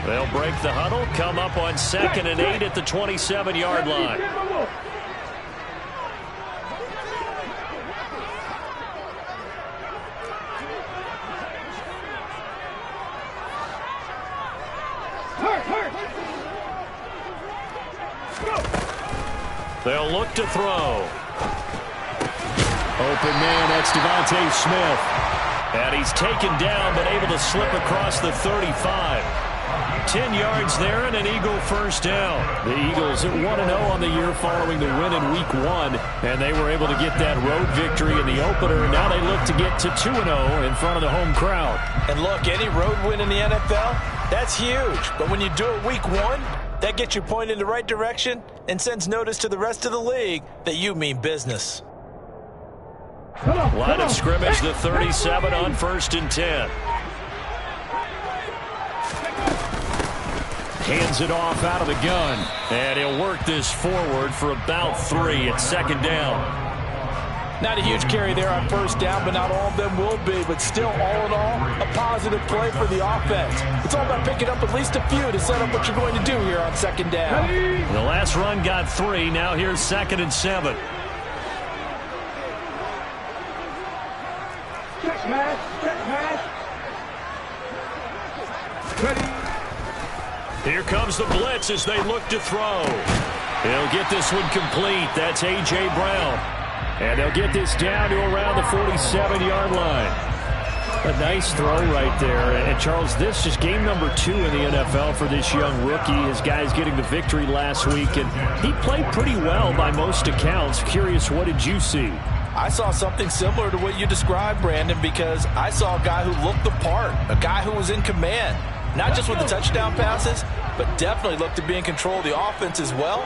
They'll break the huddle, come up on 2nd and 8 at the 27-yard line. They'll look to throw. Open man, that's Devontae Smith. And he's taken down, but able to slip across the 35. 10 yards there and an Eagle first down. The Eagles at 1-0 on the year following the win in Week 1. And they were able to get that road victory in the opener. And now they look to get to 2-0 in front of the home crowd. And look, any road win in the NFL, that's huge. But when you do it Week 1, that gets you pointed in the right direction and sends notice to the rest of the league that you mean business. Line of scrimmage, the 37 on 1st and 10. Hands it off out of the gun. And he'll work this forward for about 3 at 2nd down. Not a huge carry there on 1st down, but not all of them will be. But still, all in all, a positive play for the offense. It's all about picking up at least a few to set up what you're going to do here on 2nd down. The last run got 3. Now here's 2nd and 7. Check match. Ready. Here comes the blitz as they look to throw. He'll get this one complete. That's A.J. Brown. And they'll get this down to around the 47-yard line. A nice throw right there. And, Charles, this is game number 2 in the NFL for this young rookie. His guys getting the victory last week, and he played pretty well by most accounts. Curious, what did you see? I saw something similar to what you described, Brandon, because I saw a guy who looked the part, a guy who was in command, not just with the touchdown passes, but definitely looked to be in control of the offense as well.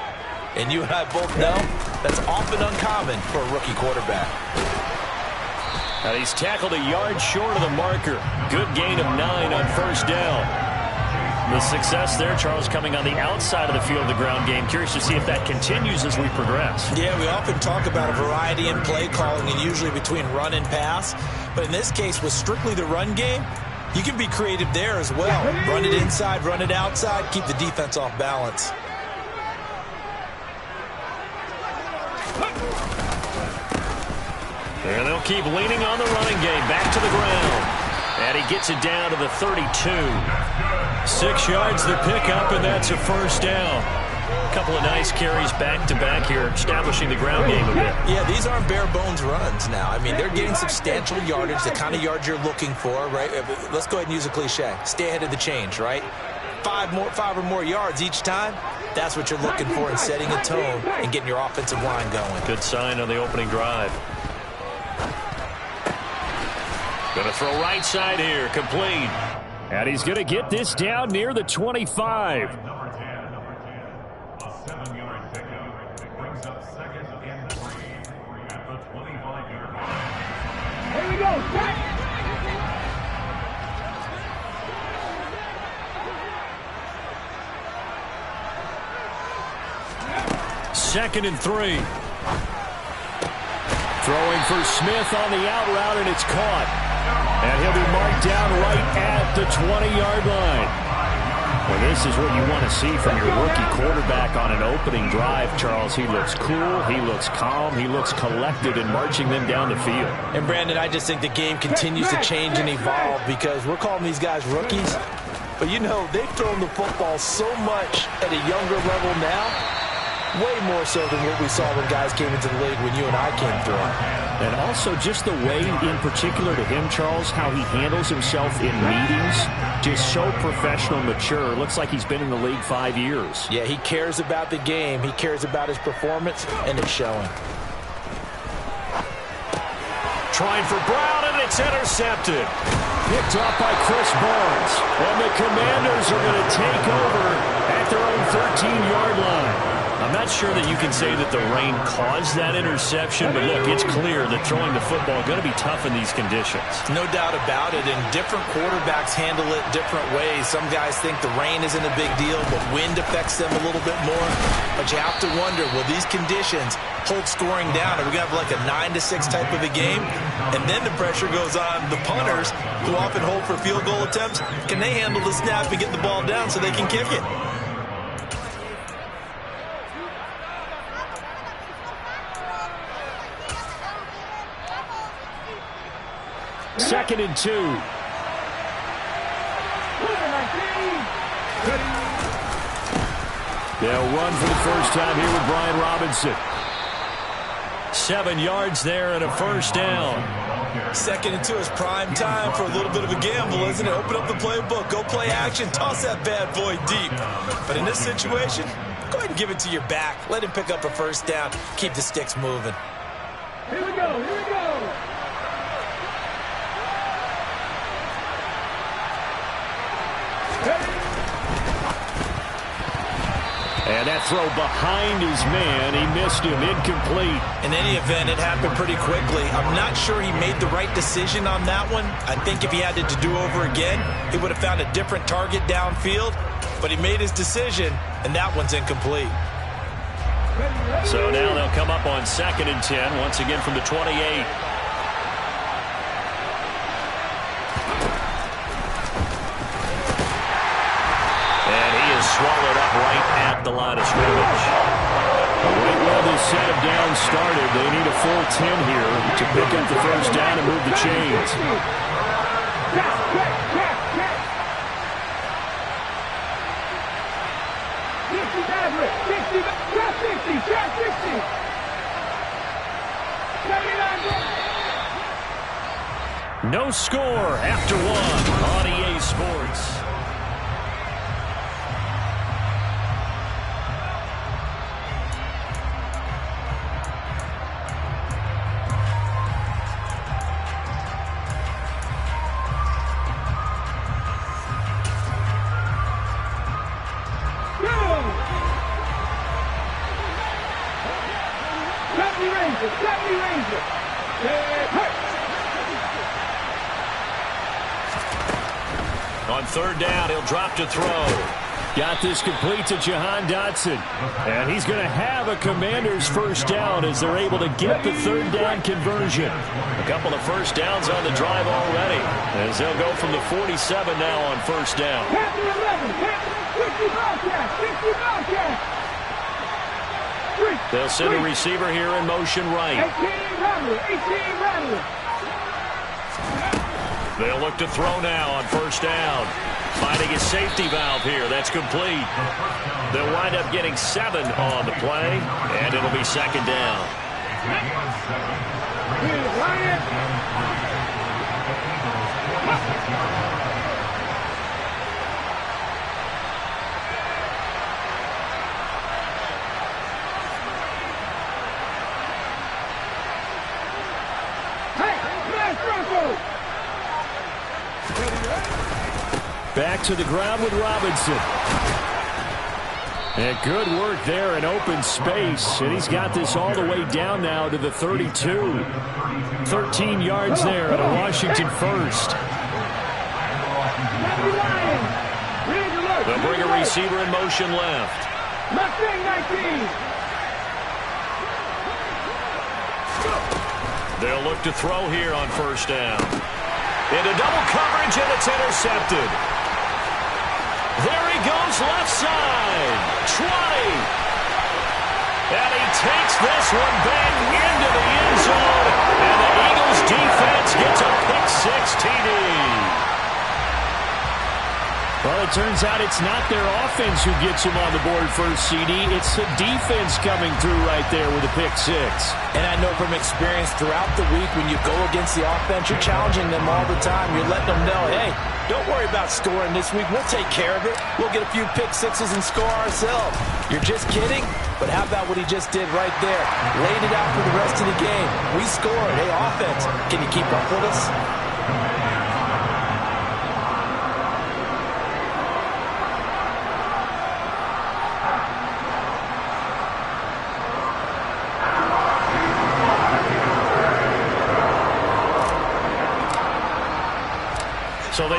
And you and I both know that's often uncommon for a rookie quarterback. Now he's tackled a yard short of the marker. Good gain of 9 on 1st down. The success there, Charles, coming on the outside of the field of the ground game. Curious to see if that continues as we progress. Yeah, we often talk about a variety in play calling and usually between run and pass. But in this case, with strictly the run game, you can be creative there as well. Run it inside, run it outside, keep the defense off balance. And they'll keep leaning on the running game. Back to the ground. And he gets it down to the 32. 6 yards the pickup, and that's a 1st down. A couple of nice carries back-to-back here, establishing the ground game a bit. Yeah, these aren't bare-bones runs now. I mean, they're getting substantial yardage, the kind of yards you're looking for, right? Let's go ahead and use a cliche. Stay ahead of the change, right? 5 or more yards each time. That's what you're looking for in setting a tone and getting your offensive line going. Good sign on the opening drive. Going to throw right side here, complete. And he's going to get this down near the 25. Here we go. Back. 2nd and 3. Throwing for Smith on the out route, and it's caught. And he'll be marked down right at the 20-yard line. Well, this is what you want to see from your rookie quarterback on an opening drive, Charles. He looks cool, he looks calm, he looks collected in marching them down the field. And, Brandon, I just think the game continues to change and evolve because we're calling these guys rookies. But, you know, they've thrown the football so much at a younger level now, way more so than what we saw when guys came into the league when you and I came through. And also just the way, in particular to him, Charles, how he handles himself in meetings, just so professional, mature. Looks like he's been in the league 5 years. Yeah, he cares about the game. He cares about his performance, and it's showing. Trying for Brown, and it's intercepted. Picked off by Chris Barnes. And the Commanders are going to take over at their own 13-yard line. I'm not sure that you can say that the rain caused that interception, but look, it's clear that throwing the football is going to be tough in these conditions. No doubt about it, and different quarterbacks handle it different ways. Some guys think the rain isn't a big deal, but wind affects them a little bit more. But you have to wonder, will these conditions hold scoring down? Are we going to have like a 9-6 type of a game? And then the pressure goes on the punters, who often hold for field goal attempts. Can they handle the snap and get the ball down so they can kick it? Second and 2. They'll run for the first time here with Brian Robinson. 7 yards there and a first down. Second and 2 is prime time for a little bit of a gamble, isn't it? Open up the playbook, go play action, toss that bad boy deep. But in this situation, go ahead and give it to your back. Let him pick up a first down. Keep the sticks moving. Here we go, here we go. And that throw behind his man, he missed him, incomplete. In any event, it happened pretty quickly. I'm not sure he made the right decision on that one. I think if he had to do over again, he would have found a different target downfield. But he made his decision, and that one's incomplete. So now they'll come up on 2nd and 10, once again from the 28. Swallowed up right at the line of scrimmage. Right where this set of downs started, they need a full 10 here to pick up the first down and move the chains. No score after 1 on EA Sports. On 3rd down, he'll drop to throw. Got this complete to Jahan Dotson. And he's going to have a Commanders first down as they're able to get the 3rd down conversion. A couple of first downs on the drive already, as they'll go from the 47 now on first down. They'll send a receiver here in motion right. They'll look to throw now on first down. Finding a safety valve here. That's complete. They'll wind up getting 7 on the play, and it'll be 2nd down. Back to the ground with Robinson. And good work there in open space. And he's got this all the way down now to the 32. 13 yards there and a Washington first. They'll bring a receiver in motion left. They'll look to throw here on first down. Into double coverage, and it's intercepted. There he goes left side. 20. And he takes this one back into the end zone. And the Eagles defense gets a pick-6 TD. Well, it turns out it's not their offense who gets him on the board first, CD. It's the defense coming through right there with a pick-6. And I know from experience throughout the week when you go against the offense, you're challenging them all the time. You're letting them know, hey, don't worry about scoring this week. We'll take care of it. We'll get a few pick-6s and score ourselves. You're just kidding? But how about what he just did right there? Laid it out for the rest of the game. We scored. Hey, offense, can you keep up with us?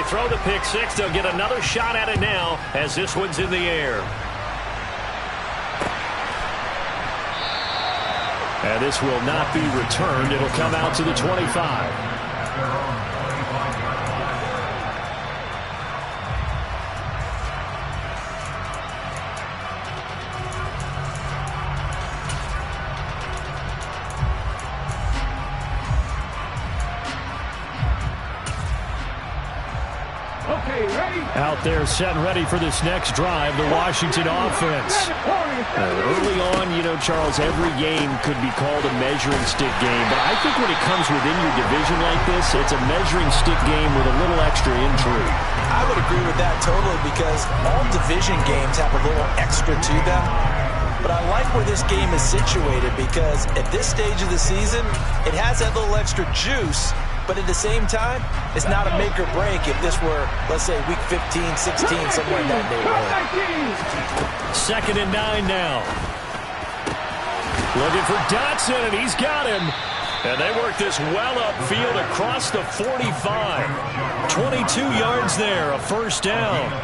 they throw the pick six. They'll get another shot at it now as this one's in the air. And this will not be returned. It'll come out to the 25. Out there set and ready for this next drive, the Washington offense. Early on, Charles, every game could be called a measuring stick game. But I think when it comes within your division like this, it's a measuring stick game with a little extra intrigue. I would agree with that totally because all division games have a little extra to them. But I like where this game is situated because at this stage of the season, it has that little extra juice. But at the same time, it's not a make or break if this were, let's say, week 15, 16, somewhere in that neighborhood. 2nd and 9 now. Looking for Dotson, and he's got him. And they work this well upfield across the 45. 22 yards there, a first down.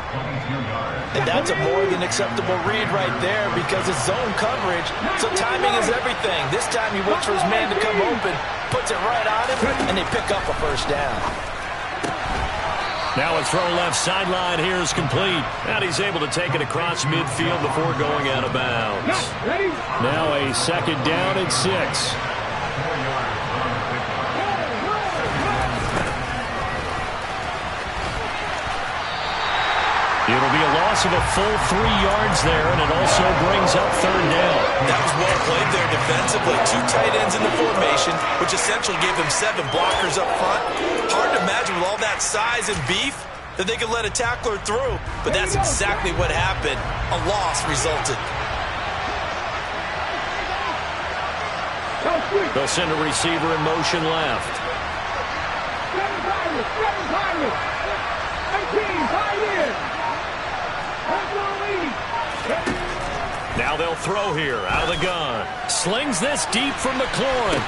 And that's a more than acceptable read right there because it's zone coverage, so timing is everything. This time he waits for his man to come open, puts it right on him, and they pick up a first down. Now a throw left sideline here is complete. And he's able to take it across midfield before going out of bounds. Now a 2nd down and 6. It'll be a loss of a full 3 yards there, and it also brings up 3rd down. That was well played there defensively. 2 tight ends in the formation, which essentially gave them 7 blockers up front. Hard to imagine with all that size and beef that they could let a tackler through, but that's exactly what happened. A loss resulted. They'll send a receiver in motion left. Now they'll throw here out of the gun. Slings this deep from McLaurin.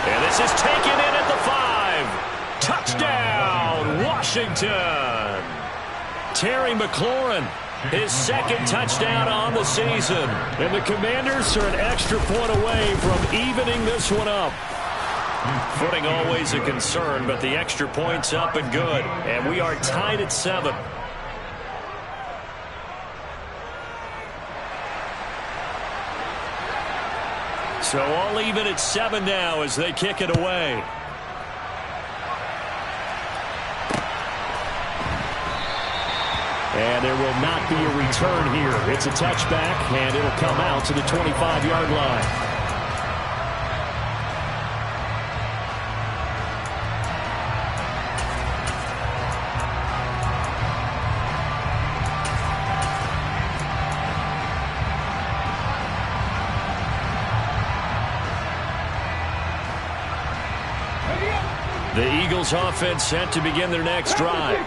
And this is taken in at the 5. Touchdown, Washington. Terry McLaurin, his 2nd touchdown on the season. And the Commanders are an extra point away from evening this one up. Footing always a concern, but the extra point's up and good. And we are tied at 7. So all even at 7 now as they kick it away. And there will not be a return here. It's a touchback, and it'll come out to the 25-yard line. The Eagles offense set to begin their next drive.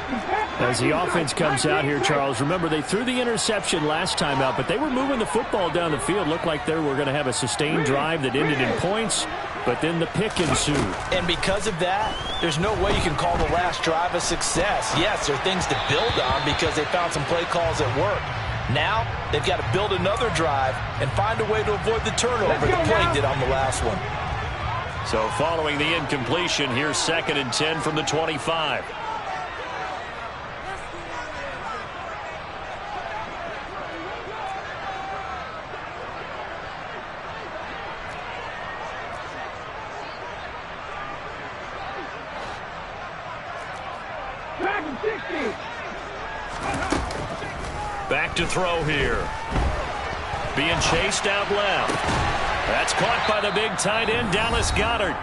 As the offense comes out here, Charles, remember they threw the interception last time out, but they were moving the football down the field. Looked like they were going to have a sustained drive that ended in points, but then the pick ensued. And because of that, there's no way you can call the last drive a success. Yes, there are things to build on because they found some play calls that work. Now, they've got to build another drive and find a way to avoid the turnover the play did on the last one. So following the incompletion, here's 2nd and 10 from the 25. Back to throw here. Being chased out left. That's caught by the big tight end, Dallas Goedert.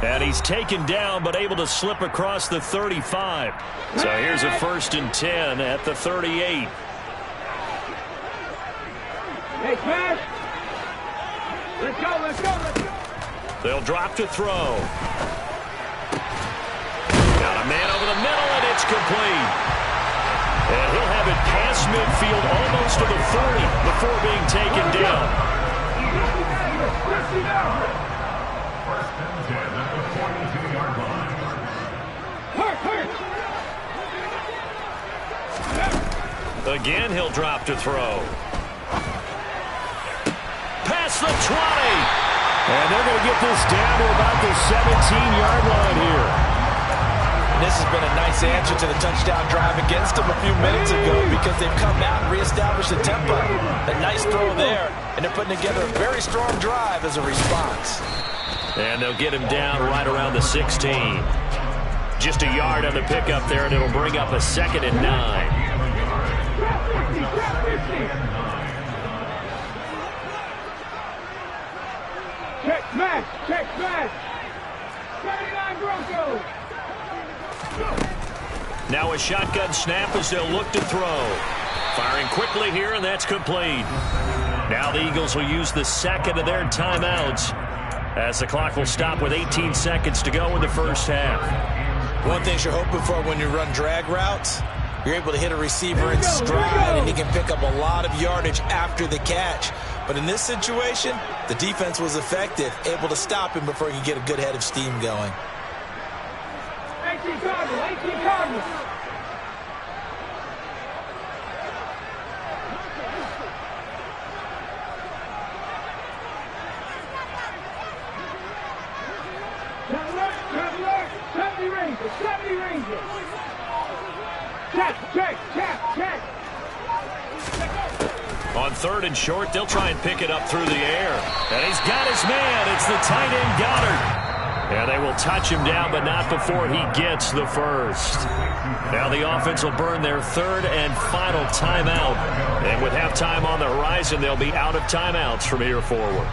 And he's taken down, but able to slip across the 35. So here's a 1st and 10 at the 38. Hey, Pat. Let's go, let's go, let's go. They'll drop to throw. Got a man over the middle, and it's complete. And he'll have it past midfield almost to the 30 before being taken down. First and 10 at the 42-yard line. Again, he'll drop to throw. Past the 20. And they're going to get this down to about the 17-yard line here. And this has been a nice answer to the touchdown drive against them a few minutes ago because they've come out and reestablished the tempo. A nice throw there, and they're putting together a very strong drive as a response. And they'll get him down right around the 16. Just a yard on the pickup there, and it'll bring up a 2nd and 9. Check smash! Check smash! 79 Broncos! Now a shotgun snap as they'll look to throw. Firing quickly here, and that's complete. Now the Eagles will use the second of their timeouts as the clock will stop with 18 seconds to go in the first half. One thing you're hoping for when you run drag routes, you're able to hit a receiver in stride, and he can pick up a lot of yardage after the catch. But in this situation, the defense was effective, able to stop him before he could get a good head of steam going. 18 Cardinals! 18 Cardinals! Traveler! 70 Rangers! 70 Rangers! Check! On 3rd and short, they'll try and pick it up through the air. And he's got his man. It's the tight end, Goddard. And they will touch him down, but not before he gets the first. Now the offense will burn their 3rd and final timeout. And with halftime on the horizon, they'll be out of timeouts from here forward.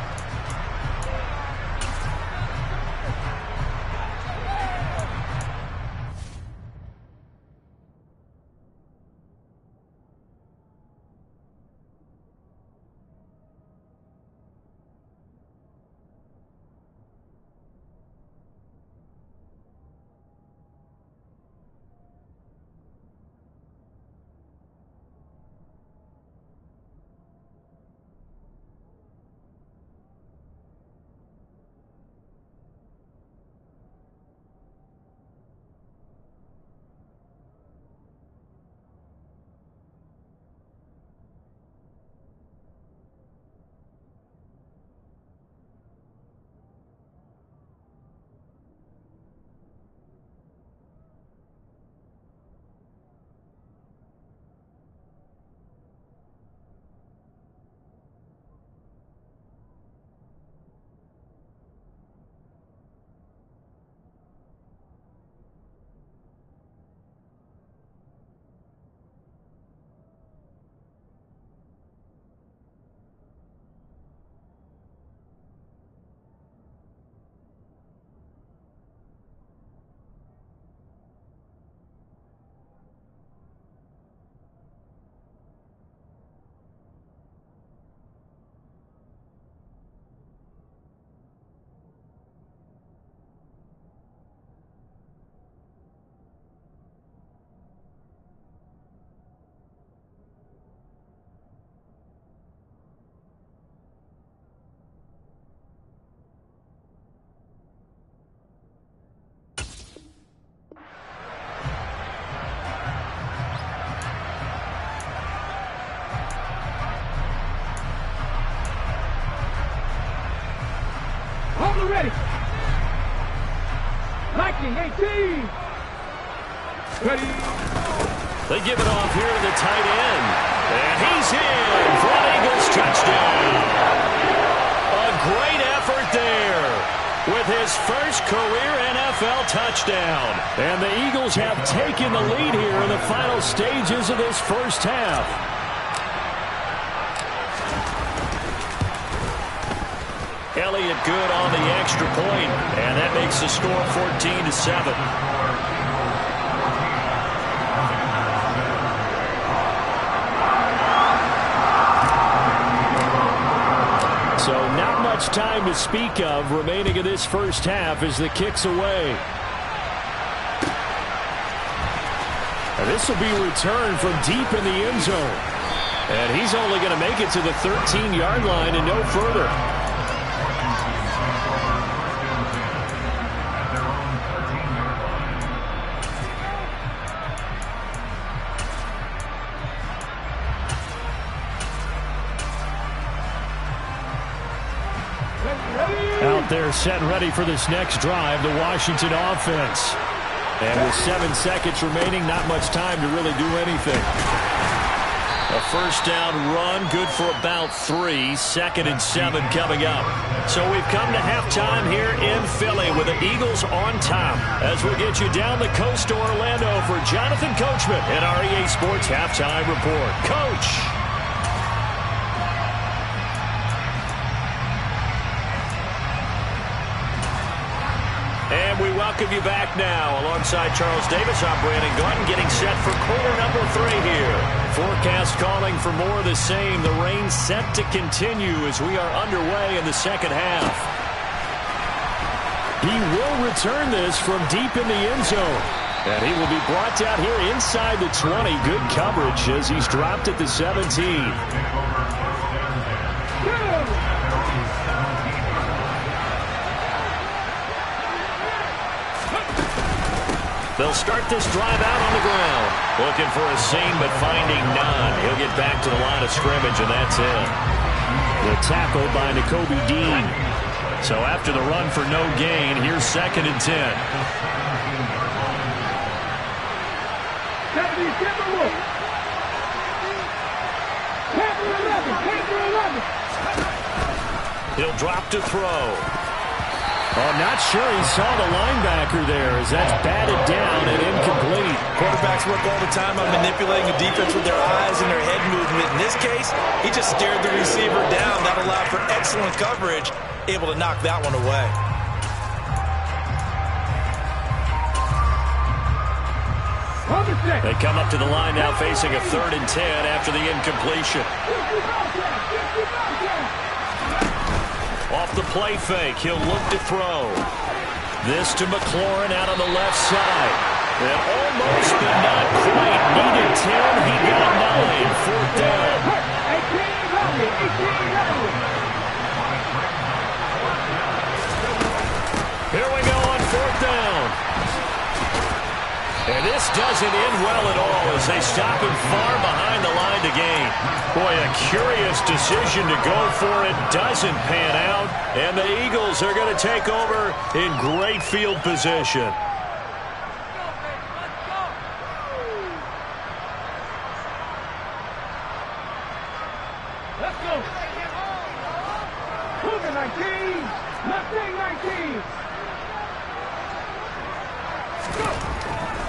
Ready. Lightning 18. Ready. They give it off here to the tight end. And he's in for an Eagles touchdown. A great effort there with his first career NFL touchdown. And the Eagles have taken the lead here in the final stages of this first half. Elliott good on the extra point, and that makes the score 14-7. So not much time to speak of remaining in this first half as the kick's away. And this will be returned from deep in the end zone. And he's only going to make it to the 13-yard line and no further. Out there set and ready for this next drive, the Washington offense. And with 7 seconds remaining, not much time to really do anything. A first down run, good for about 3. 2nd and 7 coming up. So we've come to halftime here in Philly with the Eagles on top. As we'll get you down the coast to Orlando for Jonathan Coachman at our EA Sports Halftime Report. Coach! And we welcome you back now. Alongside Charles Davis, I'm Brandon Gaudin, getting set for quarter number 3 here. Forecast calling for more of the same. The rain set to continue as we are underway in the second half. He will return this from deep in the end zone. And he will be brought down here inside the 20. Good coverage as he's dropped at the 17. They'll start this drive out on the ground. Looking for a seam, but finding none. He'll get back to the line of scrimmage, and that's it. The tackle by Nakobe Dean. So after the run for no gain, here's 2nd and 10. He'll drop to throw. Oh, not sure he saw the linebacker there as that's batted down and incomplete. Quarterbacks work all the time on manipulating the defense with their eyes and their head movement. In this case, he just stared the receiver down. That allowed for excellent coverage, able to knock that one away. They come up to the line now facing a 3rd and 10 after the incompletion. Off the play fake, he'll look to throw. This to McLaurin out on the left side. And almost, but not quite. Needed 10, he got 9. 4th down. Here we go on 4th down. And this doesn't end well at all as they stop him far behind the line to gain. Boy, a curious decision to go for it. Doesn't pan out. And the Eagles are going to take over in great field position. Let's go. 19. Mustang 19.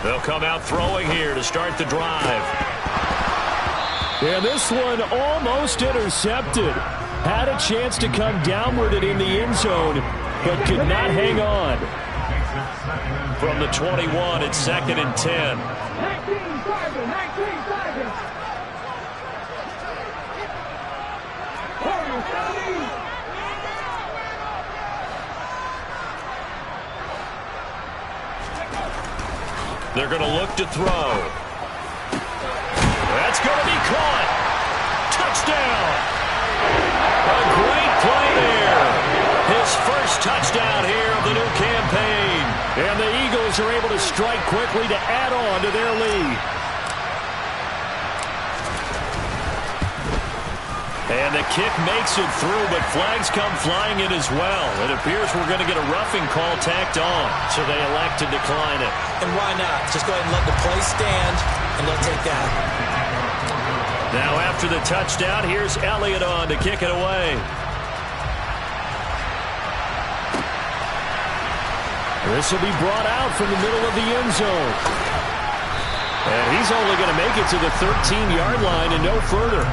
They'll come out throwing here to start the drive. And this one almost intercepted. Had a chance to come down with it in the end zone, but could not hang on. From the 21, it's 2nd and 10. 19-7. They're going to look to throw. That's going to be caught. Touchdown. A great play there. His first touchdown here of the new campaign. And the Eagles are able to strike quickly to add on to their lead. And the kick makes it through, but flags come flying in as well. It appears we're going to get a roughing call tacked on, so they elect to decline it. And why not? Just go ahead and let the play stand, and they'll take that. Now after the touchdown, here's Elliott on to kick it away. This will be brought out from the middle of the end zone. And he's only going to make it to the 13-yard line and no further.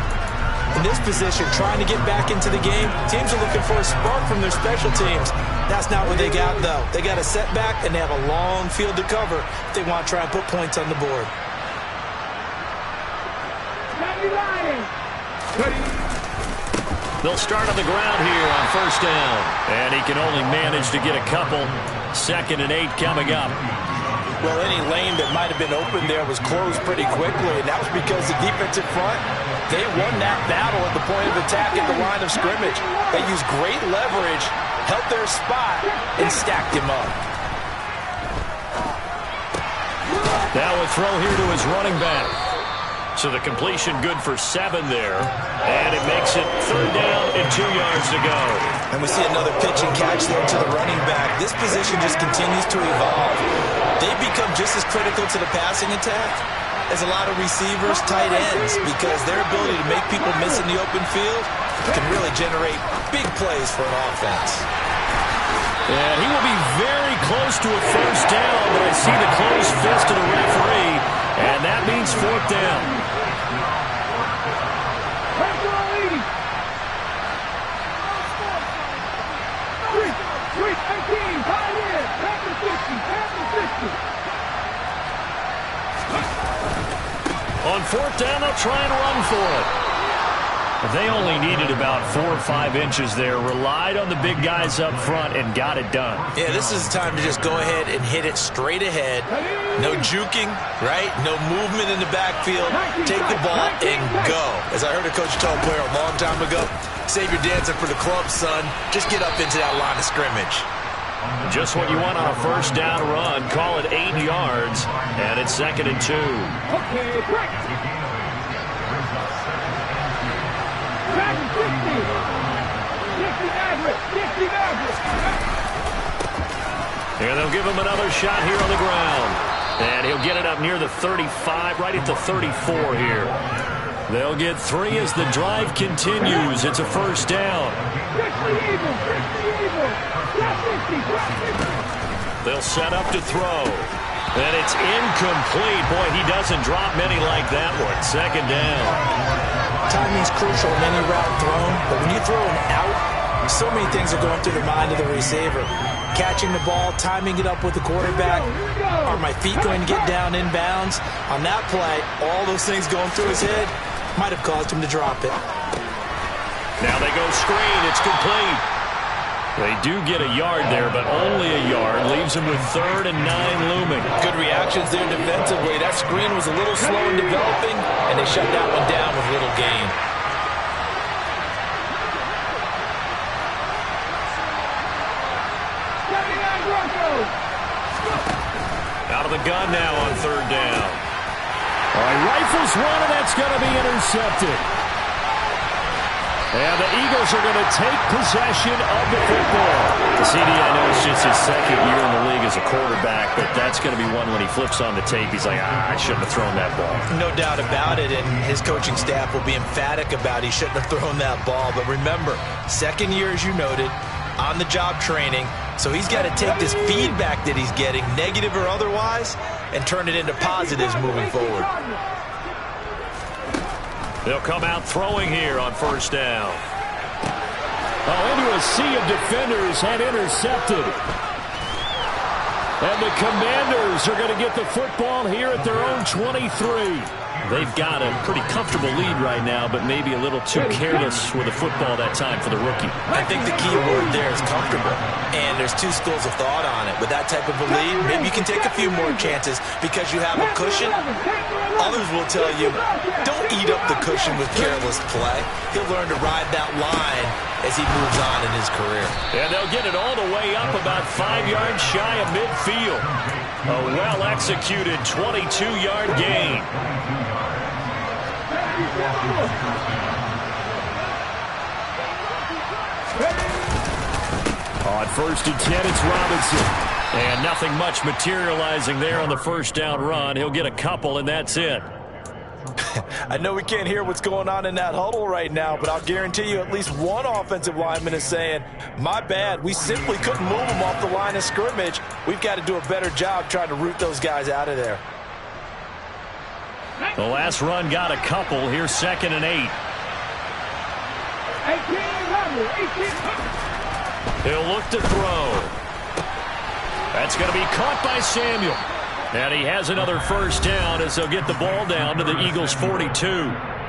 In this position, trying to get back into the game, teams are looking for a spark from their special teams. That's not what they got, though. They got a setback, and they have a long field to cover if they want to try and put points on the board. They'll start on the ground here on first down. And he can only manage to get a couple. 2nd and 8 coming up. Well, any lane that might have been open there was closed pretty quickly, and that was because the defensive front, they won that battle at the point of attack at the line of scrimmage. They used great leverage, held their spot, and stacked him up. Now a throw here to his running back. So the completion good for 7 there. And it makes it 3rd down and 2 yards to go. And we see another pitch and catch there to the running back. This position just continues to evolve. They've become just as critical to the passing attack as a lot of receivers, tight ends, because their ability to make people miss in the open field can really generate big plays for an offense. And he will be very close to a 1st down, but I see the closed fist of the referee, and that means 4th down. On 4th down, they'll try and run for it. But they only needed about 4 or 5 inches there. Relied on the big guys up front and got it done. Yeah, this is time to just go ahead and hit it straight ahead. No juking, right? No movement in the backfield. Take the ball and go. As I heard a coach tell a player a long time ago, save your dancing for the club, son. Just get up into that line of scrimmage. Just what you want on a 1st down run. Call it 8 yards, and it's 2nd and 2. Okay, break. And they'll give him another shot here on the ground. And he'll get it up near the 35, right at the 34 here. They'll get 3 as the drive continues. It's a 1st down. They'll set up to throw. And it's incomplete. Boy, he doesn't drop many like that one. 2nd down. Timing's crucial in any route thrown, but when you throw an out, so many things are going through the mind of the receiver. Catching the ball, timing it up with the quarterback. Are my feet going to get down inbounds? On that play, all those things going through his head might have caused him to drop it. Now they go screen. It's complete. They do get a yard there, but only a yard. Leaves him with 3rd and 9 looming. Good reactions there defensively. That screen was a little slow in developing, and they shut that one down with little gain. Out of the gun now on 3rd down. All right, rifles one, and that's going to be intercepted. And the Eagles are going to take possession of the football. CD, I know it's just his 2nd year in the league as a quarterback, but that's going to be one when he flips on the tape. He's like, I shouldn't have thrown that ball. No doubt about it, and his coaching staff will be emphatic about he shouldn't have thrown that ball. But remember, 2nd year, as you noted, on-the-job training, so he's got to take this feedback that he's getting, negative or otherwise, and turn it into positives moving forward. They'll come out throwing here on 1st down. Oh, into a sea of defenders and intercepted. And the Commanders are going to get the football here at their own 23. They've got a pretty comfortable lead right now, but maybe a little too careless with the football that time for the rookie. I think the key word there is comfortable, and there's 2 schools of thought on it. With that type of a lead, maybe you can take a few more chances because you have a cushion. Others will tell you, don't eat up the cushion with careless play. He'll learn to ride that line as he moves on in his career. And they'll get it all the way up about 5 yards shy of midfield. A well-executed 22-yard gain. On 1st and 10, it's Robinson. And nothing much materializing there on the 1st down run. He'll get a couple, and that's it. I know we can't hear what's going on in that huddle right now, but I'll guarantee you at least one offensive lineman is saying, my bad, we simply couldn't move them off the line of scrimmage. We've got to do a better job trying to root those guys out of there. The last run got a couple. Here's 2nd and 8. He'll look to throw. That's going to be caught by Samuel. And he has another 1st down as they'll get the ball down to the Eagles' 42.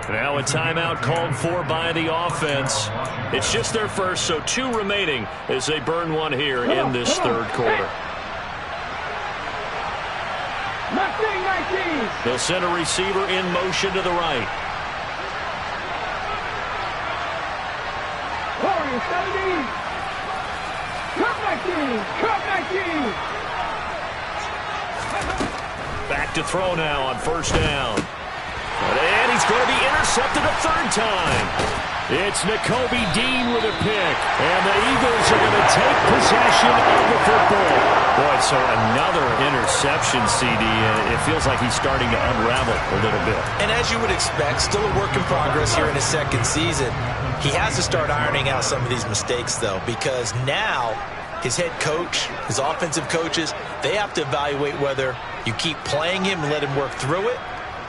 Now a timeout called for by the offense. It's just their first, so 2 remaining as they burn one here in this 3rd quarter. They'll send a receiver in motion to the right. Back to throw now on 1st down. And going to be intercepted a third time. It's Nakobe Dean with a pick, and the Eagles are going to take possession of the football. Boy, so another interception, CD. It feels like he's starting to unravel a little bit. And as you would expect, still a work in progress here in his second season. He has to start ironing out some of these mistakes, though, because now his head coach, his offensive coaches, they have to evaluate whether you keep playing him and let him work through it,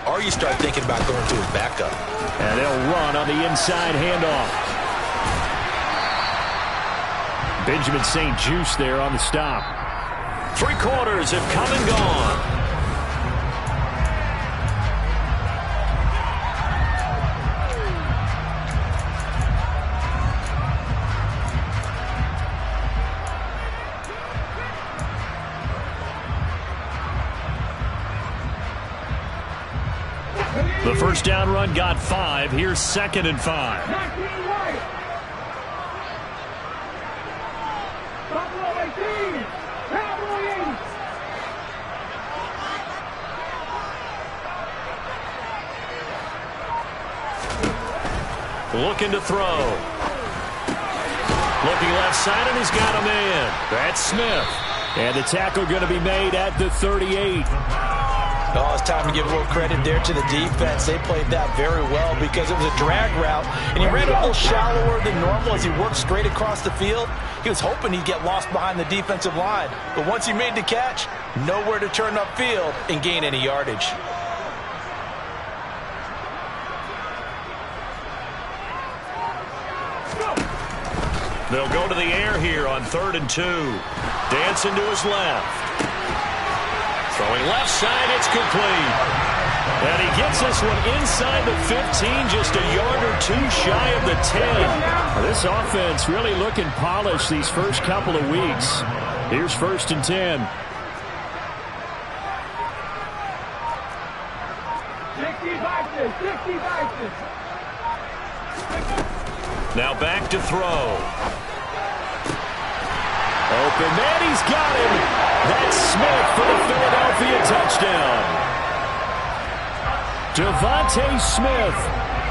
or you start thinking about going to his backup. And they'll run on the inside handoff. Benjamin St-Juste there on the stop. 3 quarters have come and gone. The first down run got 5. Here's 2nd and 5. Looking to throw. Looking left side, and he's got a man. That's Smith. And the tackle going to be made at the 38. Oh, it's time to give a little credit there to the defense. They played that very well because it was a drag route, and he ran a little shallower than normal as he worked straight across the field. He was hoping he'd get lost behind the defensive line, but once he made the catch, nowhere to turn upfield and gain any yardage. They'll go to the air here on 3rd and 2. Dancing to his left. Throwing left side, it's complete. And he gets this one inside the 15, just a yard or 2 shy of the 10. This offense really looking polished these first couple of weeks. Here's 1st and 10. 60 Now back to throw. Open man, he's got him. That's Smith for the Philadelphia touchdown. Devontae Smith,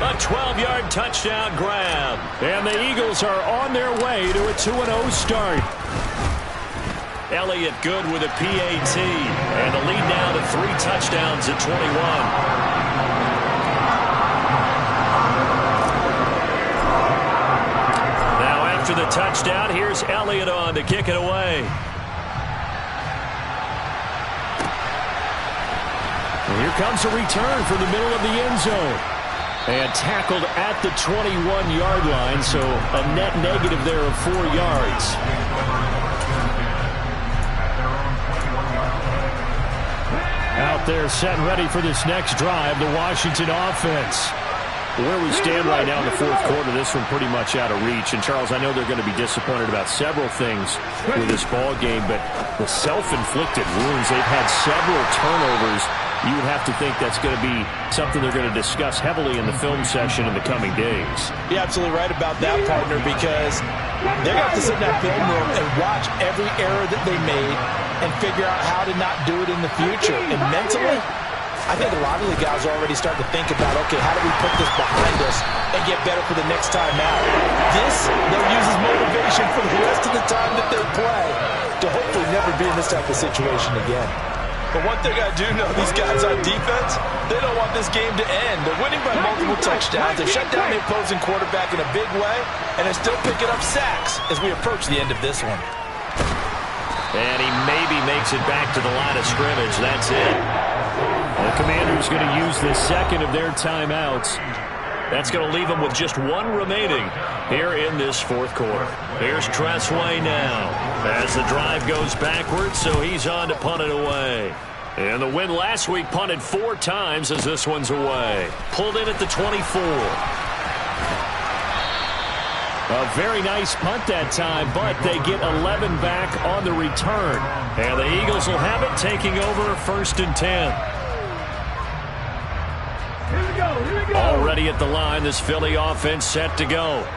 a 12-yard touchdown grab. And the Eagles are on their way to a 2-0 start. Elliott good with a PAT. And the lead now to 3 touchdowns at 21. After the touchdown, here's Elliott on to kick it away. And here comes a return from the middle of the end zone. And tackled at the 21-yard line, so a net negative there of 4 yards. Out there set and ready for this next drive, the Washington offense. Where we stand right now in the 4th quarter, this one pretty much out of reach. And, Charles, I know they're going to be disappointed about several things with this ball game, but the self-inflicted wounds, they've had several turnovers. You would have to think that's going to be something they're going to discuss heavily in the film session in the coming days. You're absolutely right about that, partner, because they're going to have to sit in that film room and watch every error that they made and figure out how to not do it in the future. And mentally, I think a lot of the guys are already starting to think about, okay, how do we put this behind us and get better for the next time out? This, they'll use as motivation for the rest of the time that they play to hopefully never be in this type of situation again. But one thing I do know, these guys on defense, they don't want this game to end. They're winning by multiple touchdowns. They've shut down the opposing quarterback in a big way, and they're still picking up sacks as we approach the end of this one. And he maybe makes it back to the line of scrimmage. That's it. The Commanders going to use the second of their timeouts. That's going to leave them with just 1 remaining here in this 4th quarter. Here's Tressway now as the drive goes backwards, so he's on to punt it away. And the win last week punted 4 times as this one's away. Pulled in at the 24. A very nice punt that time, but they get 11 back on the return. And the Eagles will have it, taking over 1st and 10. Here we go. Already at the line, this Philly offense set to go.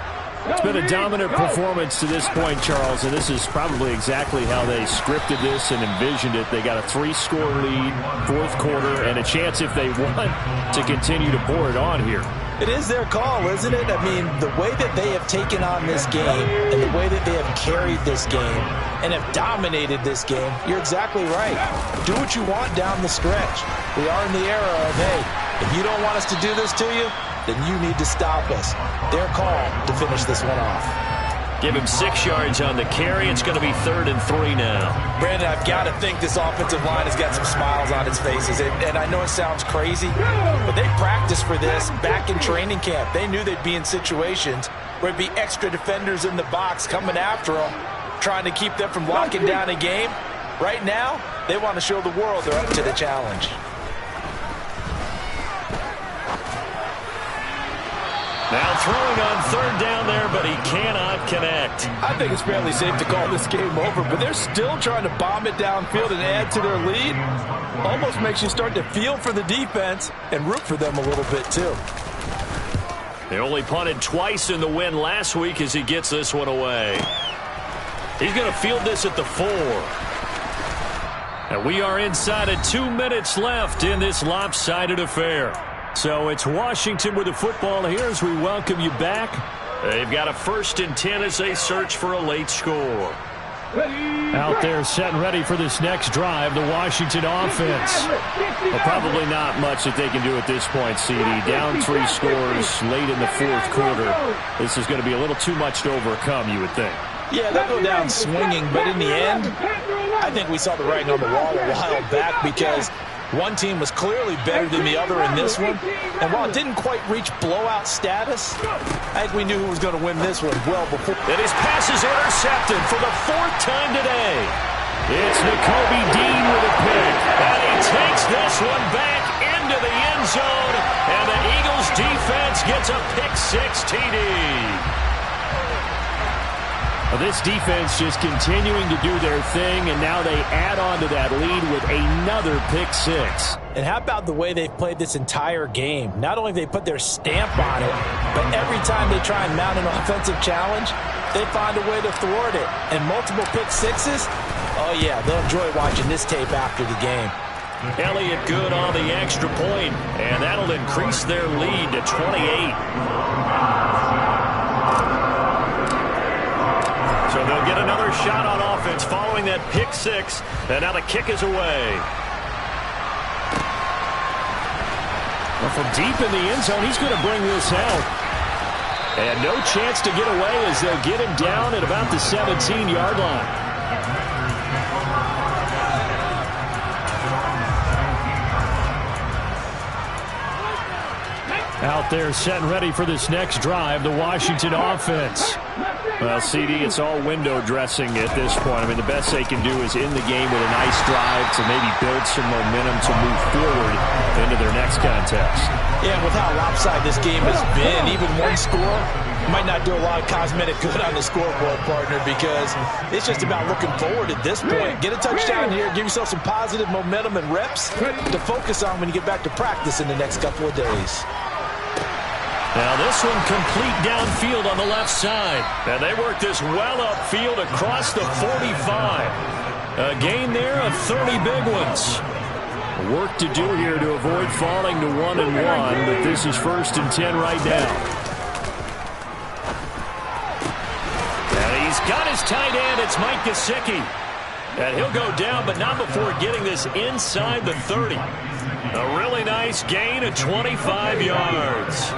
It's been a dominant performance to this point, Charles, and this is probably exactly how they scripted this and envisioned it. They got a 3-score lead, fourth quarter, and a chance, if they want, to continue to pour it on here. It is their call, isn't it? I mean, the way that they have taken on this game and the way that they have carried this game and have dominated this game, you're exactly right. Do what you want down the stretch. We are in the era of, hey, if you don't want us to do this to you, then you need to stop us. Their call to finish this one off. Give him 6 yards on the carry. It's going to be 3rd and 3 now. Brandon, I've got to think this offensive line has got some smiles on its faces. And I know it sounds crazy, but they practiced for this back in training camp. They knew they'd be in situations where it'd be extra defenders in the box coming after them, trying to keep them from locking down a game. Right now, they want to show the world they're up to the challenge. Now throwing on 3rd down there, but he cannot connect. I think it's fairly safe to call this game over, but they're still trying to bomb it downfield and add to their lead. Almost makes you start to feel for the defense and root for them a little bit too. They only punted twice in the win last week as he gets this one away. He's going to field this at the 4. And we are inside of 2 minutes left in this lopsided affair. So it's Washington with the football here as we welcome you back. They've got a 1st and 10 as they search for a late score. Out there set and ready for this next drive, the Washington offense. Well, probably not much that they can do at this point, CD. Down 3 scores late in the 4th quarter. This is going to be a little too much to overcome, you would think. Yeah, they'll go down swinging, but in the end, I think we saw the writing on the wall a while back because one team was clearly better than the other in this one. And while it didn't quite reach blowout status, I think we knew who was going to win this one well before. And his pass is intercepted for the 4th time today. It's Nakobe Dean with a pick. And he takes this one back into the end zone. And the Eagles defense gets a pick-6 TD. Well, this defense just continuing to do their thing, and now they add on to that lead with another pick-6. And how about the way they've played this entire game? Not only have they put their stamp on it, but every time they try and mount an offensive challenge, they find a way to thwart it. And multiple pick-6s, oh yeah, they'll enjoy watching this tape after the game. Elliott good on the extra point, and that'll increase their lead to 28. So they'll get another shot on offense following that pick-6, and now the kick is away. Well, from deep in the end zone, he's going to bring this out. And no chance to get away as they'll get him down at about the 17-yard line. Out there set and ready for this next drive, the Washington offense. Well, CD, it's all window dressing at this point. I mean, the best they can do is in the game with a nice drive to maybe build some momentum to move forward into their next contest. Yeah, with how lopsided this game has been, even one score might not do a lot of cosmetic good on the scoreboard, partner, because it's just about looking forward at this point. Get a touchdown here, give yourself some positive momentum and reps to focus on when you get back to practice in the next couple of days. Now this one complete downfield on the left side. And they work this well upfield across the 45. A gain there of 30 big ones. Work to do here to avoid falling to 1-1, but this is 1st and 10 right now. And he's got his tight end. It's Mike Gesicki. And he'll go down, but not before getting this inside the 30. A really nice gain of 25 yards.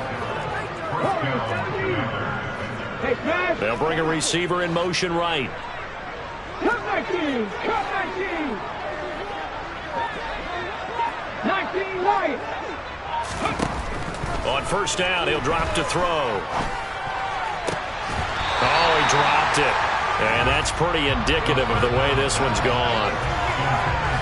They'll bring a receiver in motion right. Cut 19! Cut 19! 19 right! On 1st down, he'll drop to throw. Oh, he dropped it. And that's pretty indicative of the way this one's gone.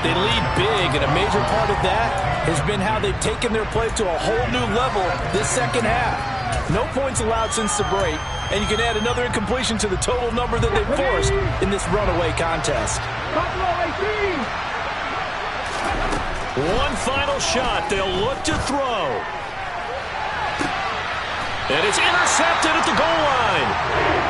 They lead big, and a major part of that has been how they've taken their play to a whole new level this second half. No points allowed since the break, and you can add another incompletion to the total number that they've forced in this runaway contest. One final shot. They'll look to throw. And it's intercepted at the goal line.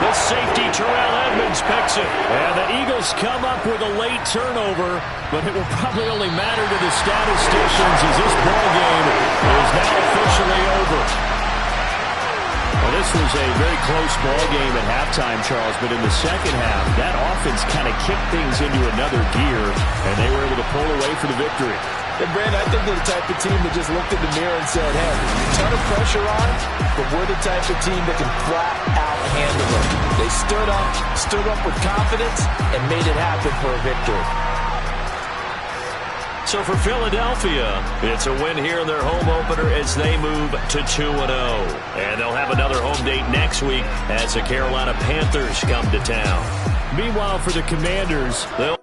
The safety, Terrell Edmonds, picks it. And the Eagles come up with a late turnover, but it will probably only matter to the statisticians as this ball game is now officially over. Well, this was a very close ball game at halftime, Charles, but in the second half, that offense kind of kicked things into another gear, and they were able to pull away for the victory. And Brandon, I think they're the type of team that just looked in the mirror and said, hey, a ton of pressure on, but we're the type of team that can flat out handle them. They stood up with confidence, and made it happen for a victory. So for Philadelphia, it's a win here in their home opener as they move to 2-0. And they'll have another home date next week as the Carolina Panthers come to town. Meanwhile, for the Commanders, they'll